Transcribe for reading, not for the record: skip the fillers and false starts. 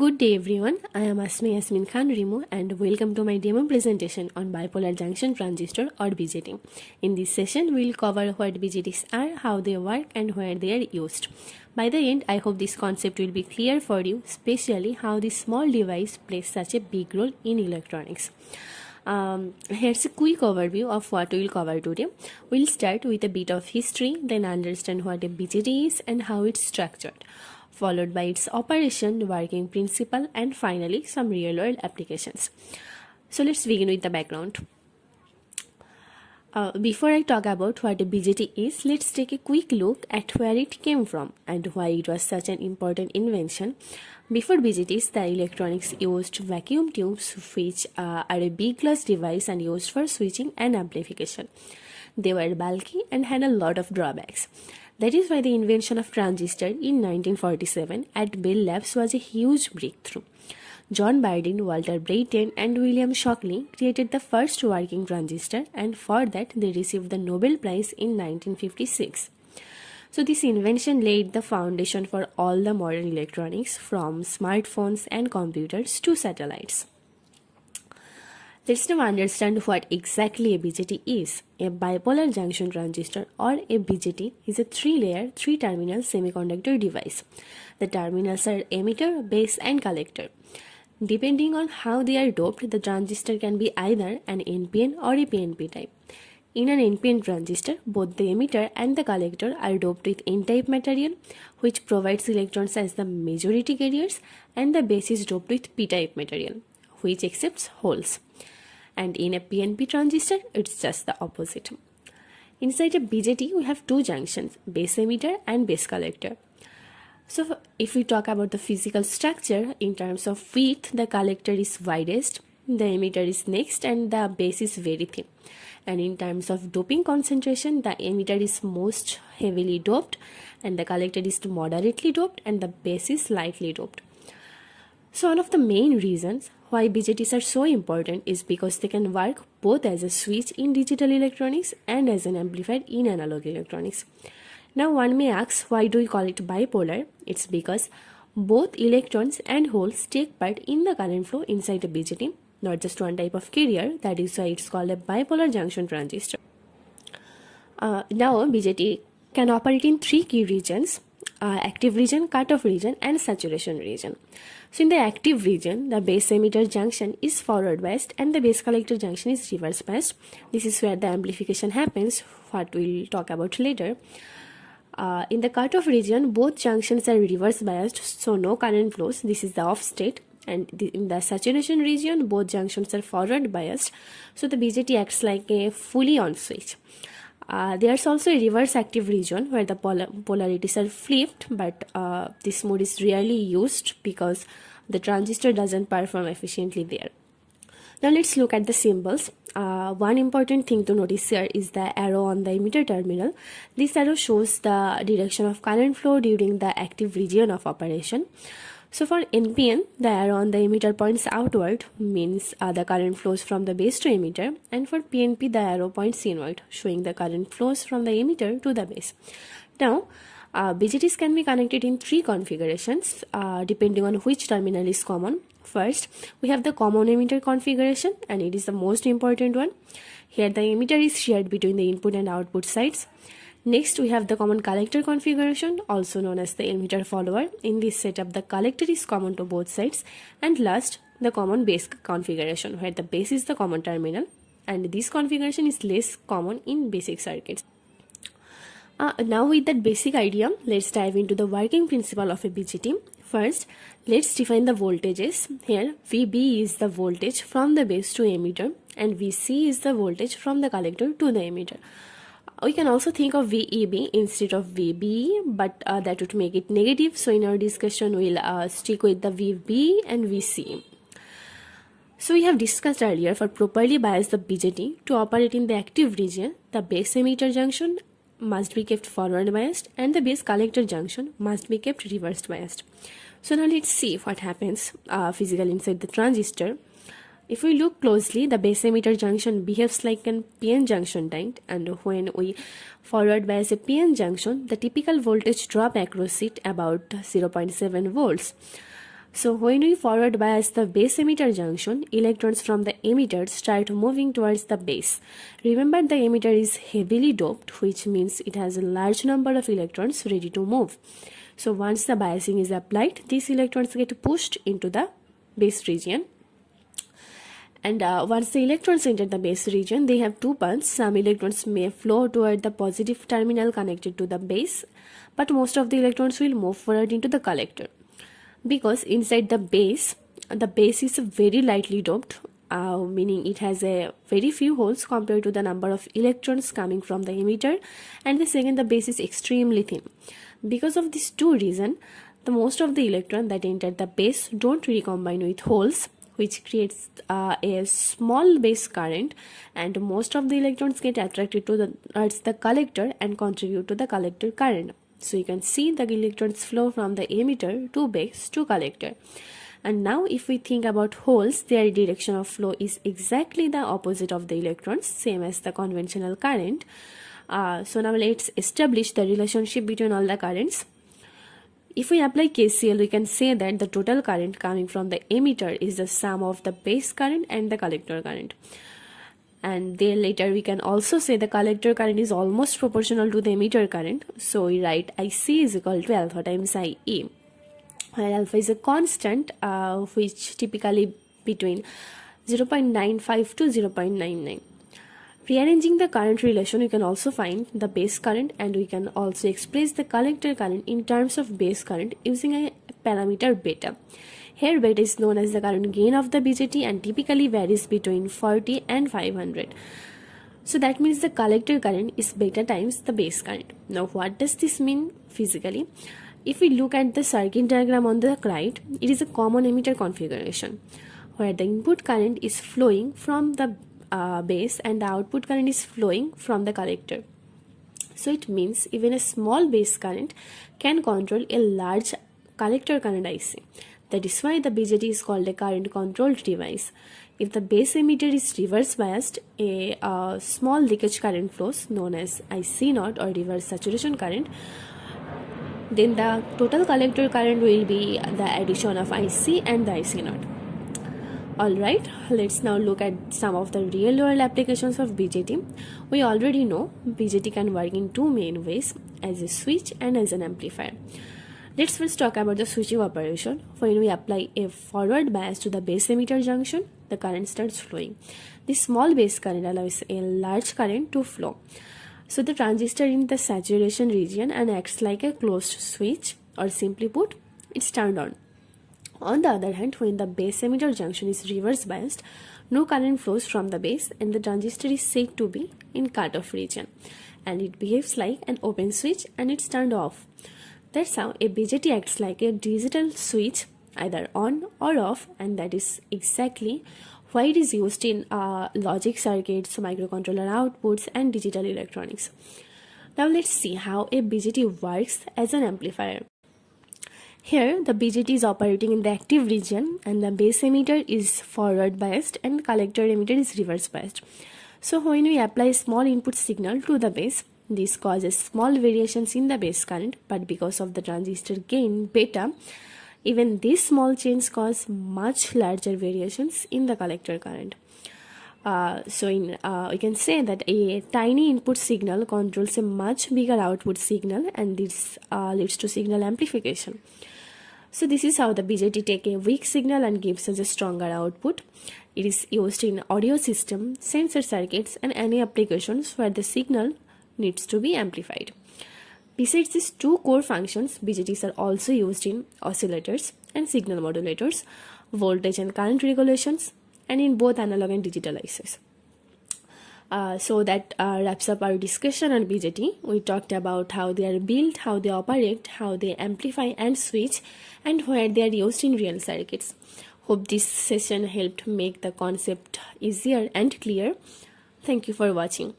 Good day everyone, I am Asmi Yasmin Khan Rimu and welcome to my demo presentation on bipolar junction transistor or BJT. In this session, we will cover what BJTs are, how they work and where they are used. By the end, I hope this concept will be clear for you, especially how this small device plays such a big role in electronics. Here's a quick overview of what we will cover today. We'll start with a bit of history, then understand what a BJT is and how it's structured, followed by its operation, working principle, and finally some real-world applications. So let's begin with the background. Before I talk about what a BJT is, let's take a quick look at where it came from and why it was such an important invention. Before BJTs, the electronics used vacuum tubes, which are a big glass device and used for switching and amplification. They were bulky and had a lot of drawbacks. That is why the invention of transistor in 1947 at Bell Labs was a huge breakthrough. John Bardeen, Walter Breighton, and William Shockley created the first working transistor, and for that they received the Nobel Prize in 1956. So this invention laid the foundation for all the modern electronics, from smartphones and computers to satellites. Let's now understand what exactly a BJT is. A bipolar junction transistor or a BJT is a three-layer, three-terminal semiconductor device. The terminals are emitter, base and collector. Depending on how they are doped, the transistor can be either an NPN or a PNP type. In an NPN transistor, both the emitter and the collector are doped with N-type material, which provides electrons as the majority carriers, and the base is doped with P-type material, which accepts holes. And in a PNP transistor, it's just the opposite. Inside a BJT, we have two junctions, base emitter and base collector. So if we talk about the physical structure, in terms of width, the collector is widest, the emitter is next, and the base is very thin. And in terms of doping concentration, the emitter is most heavily doped, and the collector is moderately doped, and the base is lightly doped. So one of the main reasons why BJTs are so important is because they can work both as a switch in digital electronics and as an amplifier in analog electronics. Now one may ask, why do we call it bipolar? It's because both electrons and holes take part in the current flow inside a BJT, not just one type of carrier. That is why it's called a bipolar junction transistor. Now BJT can operate in three key regions: active region, cutoff region and saturation region. So in the active region, the base emitter junction is forward biased and the base collector junction is reverse biased. This is where the amplification happens, what we'll talk about later. In the cutoff region, both junctions are reverse biased, so no current flows. This is the off state. And in the saturation region, both junctions are forward biased, so the BJT acts like a fully on switch. There's also a reverse active region where the polarities are flipped, but this mode is rarely used because the transistor doesn't perform efficiently there. Now let's look at the symbols. One important thing to notice here is the arrow on the emitter terminal. This arrow shows the direction of current flow during the active region of operation. So for NPN, the arrow on the emitter points outward, means the current flows from the base to emitter, and for PNP, the arrow points inward, showing the current flows from the emitter to the base. Now, BJTs can be connected in three configurations, depending on which terminal is common. First, we have the common emitter configuration, and it is the most important one. Here, the emitter is shared between the input and output sides. Next, we have the common collector configuration, also known as the emitter follower. In this setup, the collector is common to both sides. And last, the common base configuration, where the base is the common terminal. And this configuration is less common in basic circuits. Now with that basic idea, let's dive into the working principle of a BJT. First, let's define the voltages. Here, VB is the voltage from the base to emitter, and VC is the voltage from the collector to the emitter. We can also think of VEB instead of VB, but that would make it negative. So in our discussion, we'll stick with the VB and VC. So we have discussed earlier, for properly bias the BJT to operate in the active region, the base emitter junction must be kept forward biased and the base collector junction must be kept reverse biased. So now let's see what happens physically inside the transistor. If we look closely, the base emitter junction behaves like an PN junction type, and when we forward bias a PN junction, the typical voltage drop across it about 0.7 volts. So when we forward bias the base emitter junction, electrons from the emitter start moving towards the base. Remember, the emitter is heavily doped, which means it has a large number of electrons ready to move. So once the biasing is applied, these electrons get pushed into the base region. And once the electrons enter the base region, they have two paths. Some electrons may flow toward the positive terminal connected to the base, but most of the electrons will move forward into the collector. Because inside the base is very lightly doped, meaning it has a very few holes compared to the number of electrons coming from the emitter, and the second, the base is extremely thin. Because of these two reasons, the most of the electrons that enter the base don't recombine with holes, which creates a small base current, and most of the electrons get attracted towards the collector and contribute to the collector current. So you can see the electrons flow from the emitter to base to collector. And now if we think about holes, their direction of flow is exactly the opposite of the electrons, same as the conventional current. So now let's establish the relationship between all the currents. If we apply KCL, we can say that the total current coming from the emitter is the sum of the base current and the collector current. And then later we can also say the collector current is almost proportional to the emitter current. So we write IC is equal to alpha times IE, where alpha is a constant which typically between 0.95 to 0.99. Rearranging the current relation, we can also find the base current, and we can also express the collector current in terms of base current using a parameter beta. Here beta is known as the current gain of the BJT and typically varies between 40 and 500. So that means the collector current is beta times the base current. Now what does this mean physically? If we look at the circuit diagram on the right, it is a common emitter configuration where the input current is flowing from the base and the output current is flowing from the collector. So it means even a small base current can control a large collector current IC. That is why the BJT is called a current controlled device. If the base emitter is reverse biased, a small leakage current flows known as IC0 or reverse saturation current. Then the total collector current will be the addition of IC and the IC0. Alright, let's now look at some of the real world applications of BJT. We already know BJT can work in two main ways, as a switch and as an amplifier. Let's first talk about the switching operation. When we apply a forward bias to the base emitter junction, the current starts flowing. This small base current allows a large current to flow. So the transistor in the saturation region and acts like a closed switch, or simply put, it's turned on. On the other hand, when the base emitter junction is reverse biased, no current flows from the base and the transistor is said to be in cutoff region, and it behaves like an open switch and it's turned off. That's how a BJT acts like a digital switch, either on or off, and that is exactly why it is used in logic circuits, microcontroller outputs and digital electronics. Now let's see how a BJT works as an amplifier. Here the BJT is operating in the active region and the base emitter is forward biased and collector emitter is reverse biased. So when we apply a small input signal to the base, this causes small variations in the base current, but because of the transistor gain beta, even these small changes cause much larger variations in the collector current. We can say that a tiny input signal controls a much bigger output signal, and this leads to signal amplification. So this is how the BJT take a weak signal and gives us a stronger output. It is used in audio system, sensor circuits and any applications where the signal needs to be amplified. Besides these two core functions, BJTs are also used in oscillators and signal modulators, voltage and current regulations, and in both analog and digital ICs. So that wraps up our discussion on BJT. We talked about how they are built, how they operate, how they amplify and switch, and where they are used in real circuits. Hope this session helped make the concept easier and clear. Thank you for watching.